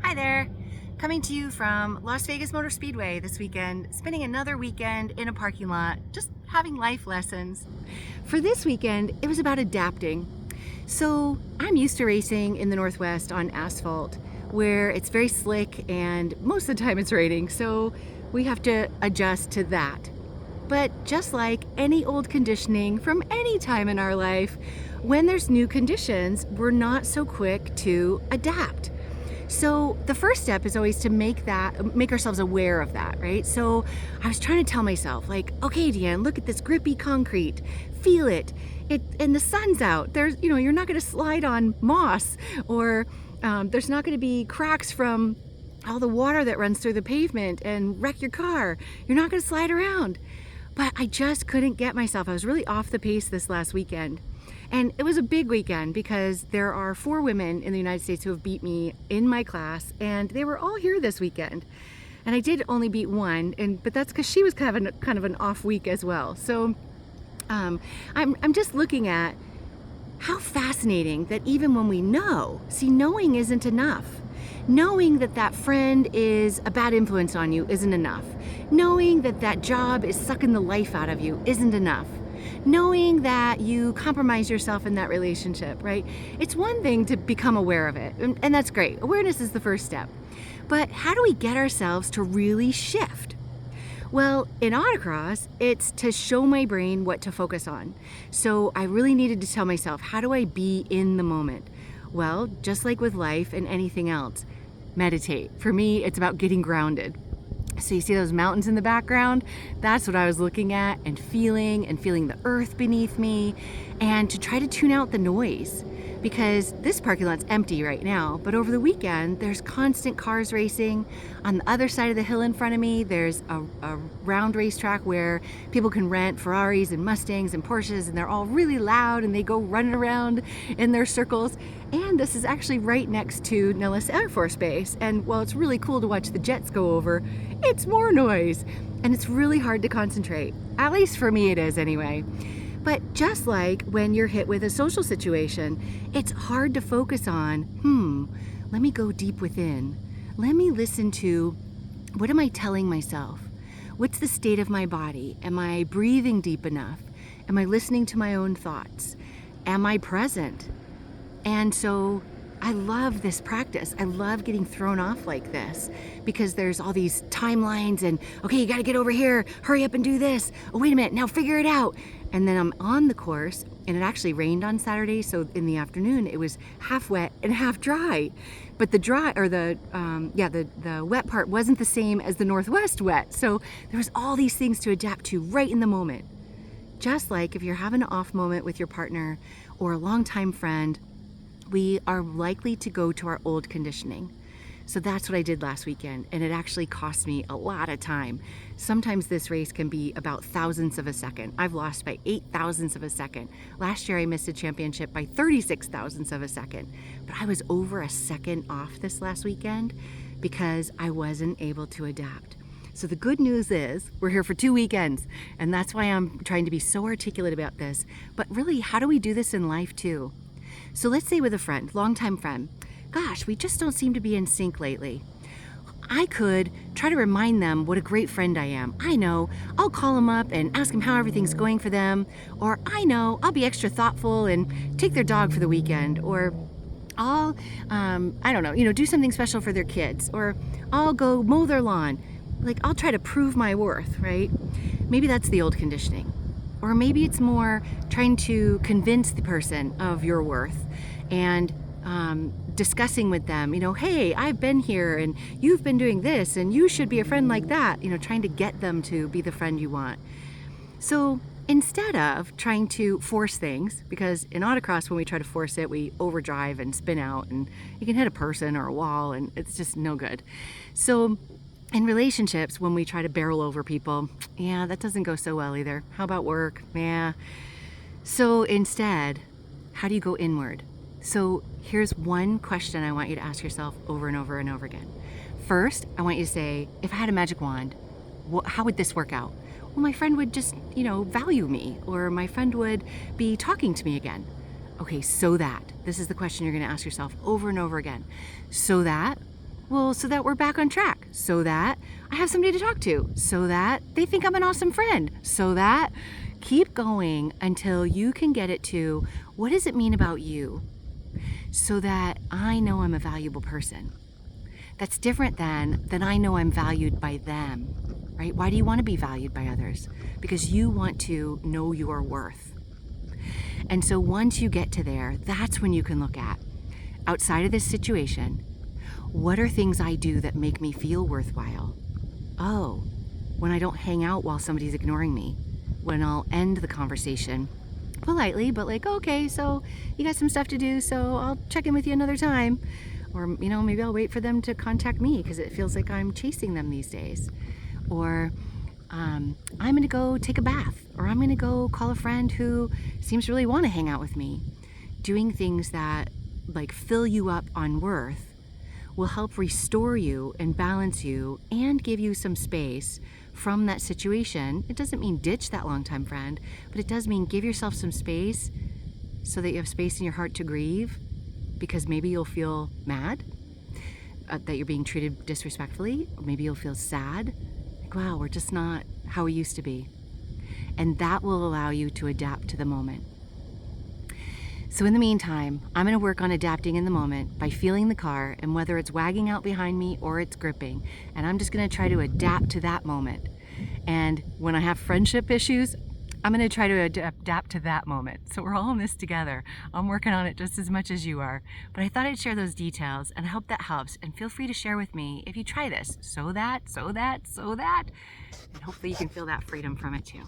Hi there, coming to you from Las Vegas Motor Speedway this weekend, spending another weekend in a parking lot, just having life lessons. For this weekend, it was about adapting. So I'm used to racing in the Northwest on asphalt, where it's very slick and most of the time it's raining, so we have to adjust to that. But just like any old conditioning from any time in our life, when there's new conditions, we're not so quick to adapt. So the first step is always to make ourselves aware of that, right? So I was trying to tell myself, like, okay, Deanne, look at this grippy concrete, feel it. And the sun's out. You're not going to slide on moss, or there's not going to be cracks from all the water that runs through the pavement and wreck your car. You're not going to slide around. But I just couldn't get myself. I was really off the pace this last weekend. And it was a big weekend because there are 4 women in the United States who have beat me in my class, and they were all here this weekend. And I did only beat one, but that's because she was kind of an off week as well. So I'm just looking at how fascinating that even when we knowing isn't enough. Knowing that that friend is a bad influence on you isn't enough. Knowing that that job is sucking the life out of you isn't enough. Knowing that you compromise yourself in that relationship, right? It's one thing to become aware of it, and that's great. Awareness is the first step. But how do we get ourselves to really shift? Well, in autocross, it's to show my brain what to focus on. So I really needed to tell myself, how do I be in the moment? Well, just like with life and anything else, meditate. For me, it's about getting grounded. So you see those mountains in the background? That's what I was looking at and feeling the earth beneath me, and to try to tune out the noise, because this parking lot's empty right now, but over the weekend there's constant cars racing. On the other side of the hill in front of me, there's a round racetrack where people can rent Ferraris and Mustangs and Porsches, and they're all really loud and they go running around in their circles. And this is actually right next to Nellis Air Force Base, and while it's really cool to watch the jets go over, it's more noise, and it's really hard to concentrate. At least for me it is anyway. But just like when you're hit with a social situation, it's hard to focus on, let me go deep within. Let me listen to, what am I telling myself? What's the state of my body? Am I breathing deep enough? Am I listening to my own thoughts? Am I present? And so I love this practice. I love getting thrown off like this because there's all these timelines and, okay, you got to get over here, hurry up and do this. Oh, wait a minute, now figure it out. And then I'm on the course, and it actually rained on Saturday, so in the afternoon it was half wet and half dry. But the wet part wasn't the same as the Northwest wet. So there was all these things to adapt to right in the moment. Just like if you're having an off moment with your partner or a longtime friend, we are likely to go to our old conditioning. So that's what I did last weekend, and it actually cost me a lot of time. Sometimes this race can be about thousandths of a second. I've lost by 8 thousandths of a second. Last year I missed a championship by 36 thousandths of a second, but I was over a second off this last weekend because I wasn't able to adapt. So the good news is we're here for 2 weekends, and that's why I'm trying to be so articulate about this. But really, how do we do this in life too? So let's say with a friend, longtime friend, gosh, we just don't seem to be in sync lately. I could try to remind them what a great friend I am. I know, I'll call them up and ask them how everything's going for them. Or I know, I'll be extra thoughtful and take their dog for the weekend. Or I'll, do something special for their kids. Or I'll go mow their lawn. Like, I'll try to prove my worth, right? Maybe that's the old conditioning. Or maybe it's more trying to convince the person of your worth and discussing with them, hey, I've been here and you've been doing this and you should be a friend like that, trying to get them to be the friend you want. So instead of trying to force things, because in autocross when we try to force it, we overdrive and spin out and you can hit a person or a wall and it's just no good. So in relationships, when we try to barrel over people, that doesn't go so well either. How about work? Yeah. So instead, how do you go inward? So here's one question I want you to ask yourself over and over and over again. First, I want you to say, if I had a magic wand, how would this work out? Well, my friend would just, value me, or my friend would be talking to me again. Okay, so that, this is the question you're going to ask yourself over and over again. So that Well, so that we're back on track, so that I have somebody to talk to, so that they think I'm an awesome friend, so that keep going until you can get it to what does it mean about you, so that I know I'm a valuable person. That's different than I know I'm valued by them, right? Why do you want to be valued by others? Because you want to know your worth. And so once you get to there, that's when you can look at, outside of this situation, what are things I do that make me feel worthwhile? Oh, when I don't hang out while somebody's ignoring me, when I'll end the conversation politely, but like, okay, so you got some stuff to do, so I'll check in with you another time. Or, maybe I'll wait for them to contact me because it feels like I'm chasing them these days. Or I'm going to go take a bath, or I'm going to go call a friend who seems to really want to hang out with me. Doing things that like fill you up on worth will help restore you and balance you and give you some space from that situation. It doesn't mean ditch that longtime friend, but it does mean give yourself some space so that you have space in your heart to grieve, because maybe you'll feel mad that you're being treated disrespectfully, or maybe you'll feel sad, like, wow, we're just not how we used to be. And that will allow you to adapt to the moment. So in the meantime, I'm going to work on adapting in the moment by feeling the car and whether it's wagging out behind me or it's gripping. And I'm just going to try to adapt to that moment. And when I have friendship issues, I'm going to try to adapt to that moment. So we're all in this together. I'm working on it just as much as you are. But I thought I'd share those details, and I hope that helps. And feel free to share with me if you try this. So that. And hopefully you can feel that freedom from it too.